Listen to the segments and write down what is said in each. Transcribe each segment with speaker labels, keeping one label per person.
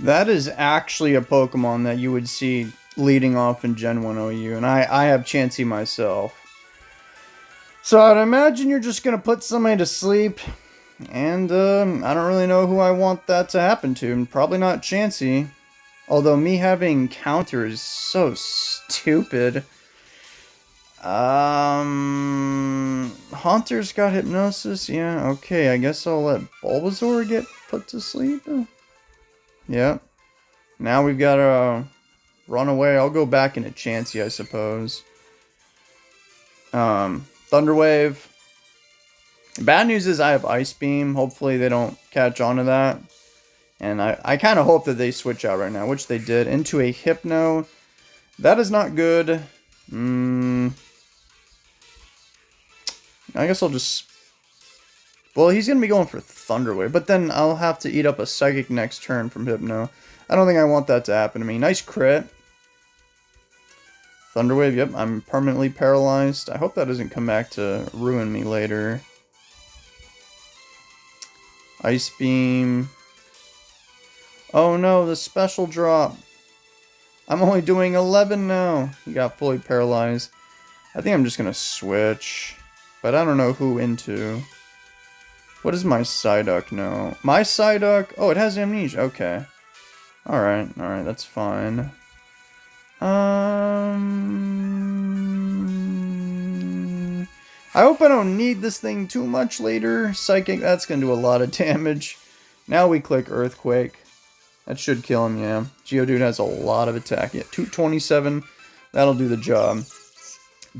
Speaker 1: That is actually a Pokemon that you would see leading off in Gen 1 OU, and I have Chansey myself. So I'd imagine you're just gonna put somebody to sleep, and I don't really know who I want that to happen to. Probably not Chansey. Although me having counter is so stupid. Haunter's got hypnosis. Yeah, okay. I guess I'll let Bulbasaur get put to sleep. Yep. Now we've got to run away. I'll go back into Chansey, I suppose. Thunderwave. Bad news is I have Ice Beam. Hopefully they don't catch on to that. And I kind of hope that they switch out right now, which they did, into a Hypno. That is not good. I guess I'll just... Well, he's going to be going for Thunderwave, but then I'll have to eat up a Psychic next turn from Hypno. I don't think I want that to happen to me. Nice crit. Thunderwave, yep, I'm permanently paralyzed. I hope that doesn't come back to ruin me later. Ice Beam. Oh no, the special drop. I'm only doing 11 now. He got fully paralyzed. I think I'm just going to switch. But I don't know who into. What does my Psyduck know? My Psyduck? Oh, it has amnesia. Okay. Alright, that's fine. I hope I don't need this thing too much later. Psychic, that's going to do a lot of damage. Now we click Earthquake. That should kill him, yeah. Geodude has a lot of attack. Yeah, 227. That'll do the job.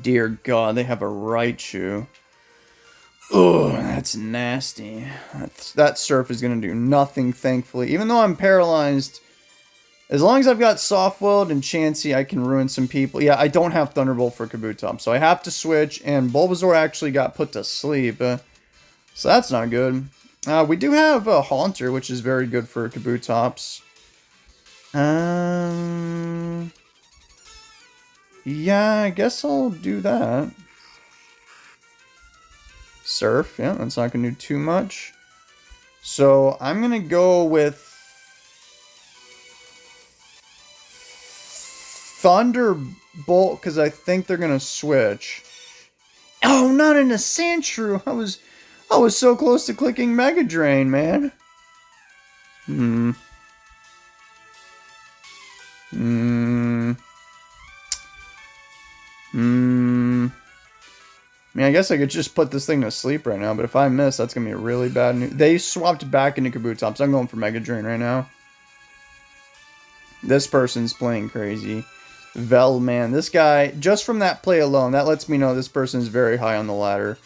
Speaker 1: Dear God, they have a Raichu. Oh, that's nasty. That Surf is going to do nothing, thankfully. Even though I'm paralyzed, as long as I've got Soft-Willed and Chansey, I can ruin some people. Yeah, I don't have Thunderbolt for Kabutops, so I have to switch, and Bulbasaur actually got put to sleep. So that's not good. We do have a Haunter, which is very good for Kabutops. Yeah, I guess I'll do that. Surf, yeah, that's not going to do too much. So I'm going to go with Thunderbolt, because I think they're going to switch. Oh, not in a Sandshrew. I was so close to clicking Mega Drain, man. I mean, I guess I could just put this thing to sleep right now, but if I miss, that's going to be a really bad news. They swapped back into Kabutops. I'm going for Mega Drain right now. This person's playing crazy. Vel, man. This guy, just from that play alone, that lets me know this person is very high on the ladder.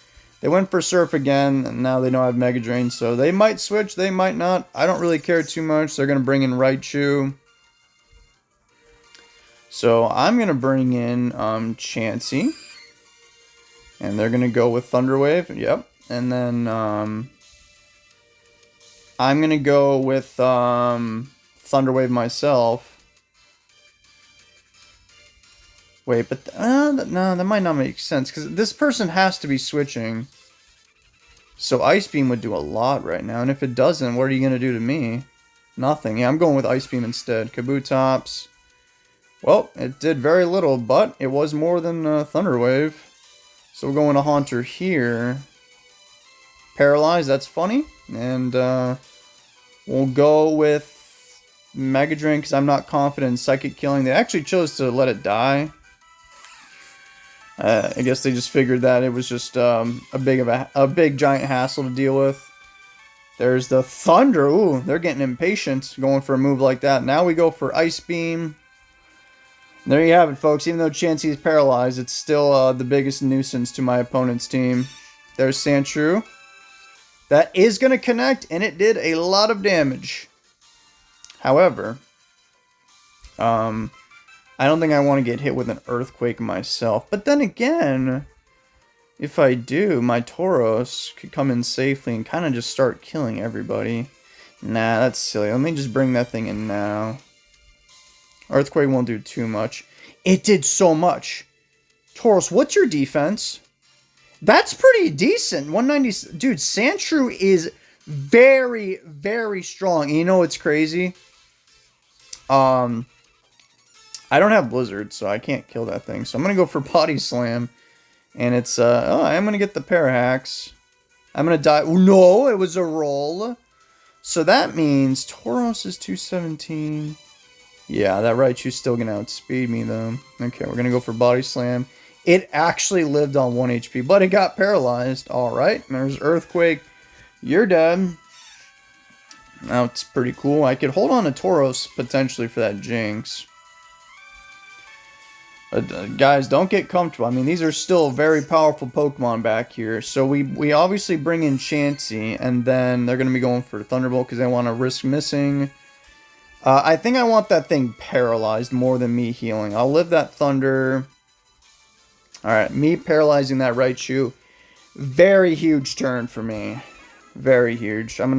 Speaker 1: They went for Surf again, and now they know I have Mega Drain, so they might switch, they might not. I don't really care too much. They're going to bring in Raichu. So I'm going to bring in Chansey. And they're going to go with Thunderwave. Yep. And then I'm going to go with Thunderwave myself. Wait, but no, that might not make sense. Because this person has to be switching. So Ice Beam would do a lot right now. And if it doesn't, what are you going to do to me? Nothing. Yeah, I'm going with Ice Beam instead. Kabutops. Well, it did very little, but it was more than Thunderwave. So we're going to Haunter here. Paralyzed, that's funny. And we'll go with Mega Drain because I'm not confident in Psychic killing. They actually chose to let it die. I guess they just figured that it was just a big giant hassle to deal with. There's the Thunder. Ooh, they're getting impatient going for a move like that. Now we go for Ice Beam. There you have it, folks. Even though Chansey is paralyzed, it's still the biggest nuisance to my opponent's team. There's Sandshrew. That is going to connect, and it did a lot of damage. However, I don't think I want to get hit with an Earthquake myself. But then again, if I do, my Tauros could come in safely and kind of just start killing everybody. Nah, that's silly. Let me just bring that thing in now. Earthquake won't do too much. It did so much. Tauros, what's your defense? That's pretty decent. 190. Dude, Sandshrew is very, very strong. And you know what's crazy? I don't have Blizzard, so I can't kill that thing. So I'm going to go for Body Slam. And it's, oh, I'm going to get the Parahax. I'm going to die. Oh, no, it was a roll. So that means Tauros is 217. Yeah, that Raichu's still going to outspeed me, though. Okay, we're going to go for Body Slam. It actually lived on 1 HP, but it got paralyzed. Alright, there's Earthquake. You're dead. Now, it's pretty cool. I could hold on to Tauros, potentially, for that Jinx. But, guys, don't get comfortable. I mean, these are still very powerful Pokemon back here. So we obviously bring in Chansey, and then they're going to be going for Thunderbolt because they want to risk missing. I think I want that thing paralyzed more than me healing. I'll live that Thunder. Alright, me paralyzing that Raichu. Very huge turn for me. Very huge. I'm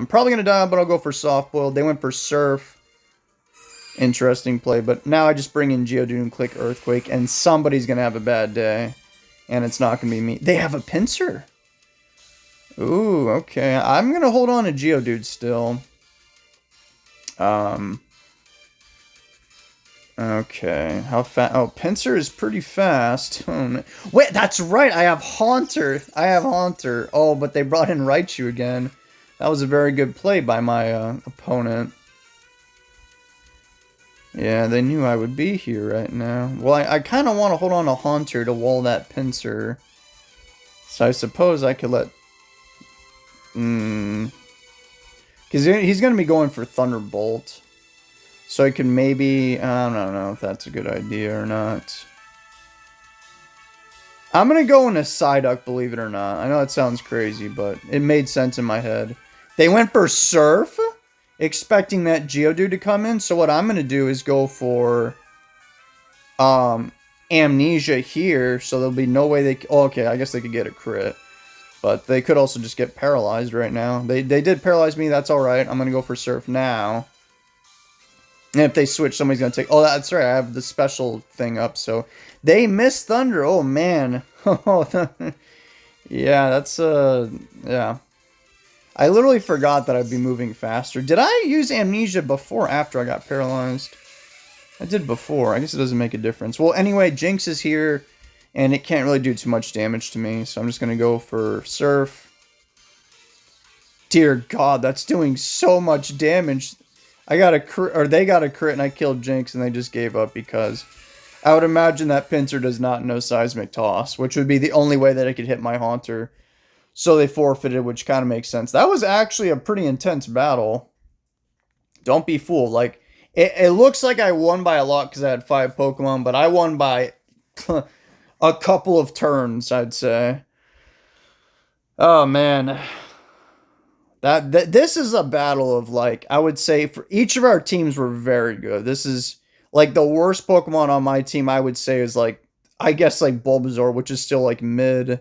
Speaker 1: probably going to die, but I'll go for Soft Boiled. They went for Surf. Interesting play, but now I just bring in Geodude and click Earthquake, and somebody's going to have a bad day. And it's not going to be me. They have a Pinsir. Ooh, okay. I'm going to hold on to Geodude still. Okay. How fast? Oh, Pinsir is pretty fast. Oh, no. Wait, that's right. I have Haunter. Oh, but they brought in Raichu again. That was a very good play by my opponent. Yeah, they knew I would be here right now. Well, I kind of want to hold on to Haunter to wall that Pinsir. So I suppose I could let... Because he's going to be going for Thunderbolt. So I can maybe... I don't know if that's a good idea or not. I'm going to go into Psyduck, believe it or not. I know it sounds crazy, but it made sense in my head. They went for Surf? Expecting that Geodude to come in. So what I'm going to do is go for Amnesia here. So there'll be no way they... Oh, okay, I guess they could get a crit. But they could also just get paralyzed right now. They did paralyze me. That's alright. I'm going to go for Surf now. And if they switch, somebody's going to take... Oh, that's right. I have the special thing up. So they missed Thunder. Oh, man. Yeah, that's... Yeah. I literally forgot that I'd be moving faster. Did I use Amnesia before or after I got paralyzed? I did before. I guess it doesn't make a difference. Well, anyway, Jinx is here, and it can't really do too much damage to me, so I'm just going to go for Surf. Dear God, that's doing so much damage. I got a crit, or they got a crit, and I killed Jinx, and they just gave up because I would imagine that Pinsir does not know Seismic Toss, which would be the only way that I could hit my Haunter. So they forfeited, which kind of makes sense. That was actually a pretty intense battle. Don't be fooled. Like, it looks like I won by a lot because I had 5 Pokemon, but I won by a couple of turns, I'd say. Oh, man. This is a battle of, like, I would say for each of our teams were very good. This is, like, the worst Pokemon on my team, I would say, is, like, I guess, like, Bulbasaur, which is still, like, mid.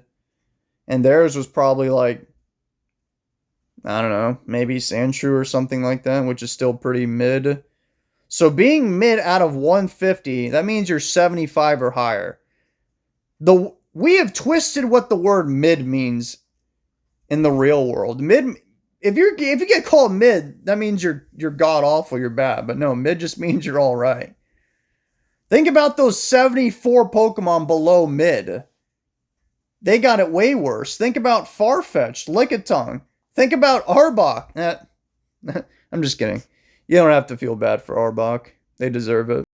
Speaker 1: And theirs was probably like, I don't know, maybe Sandshrew or something like that, which is still pretty mid. So being mid out of 150, that means you're 75 or higher. We have twisted what the word mid means in the real world. Mid, if you get called mid, that means you're god awful, you're bad. But no, mid just means you're all right. Think about those 74 Pokemon below mid. They got it way worse. Think about Farfetch'd, Lickitung. Think about Arbok. I'm just kidding. You don't have to feel bad for Arbok. They deserve it.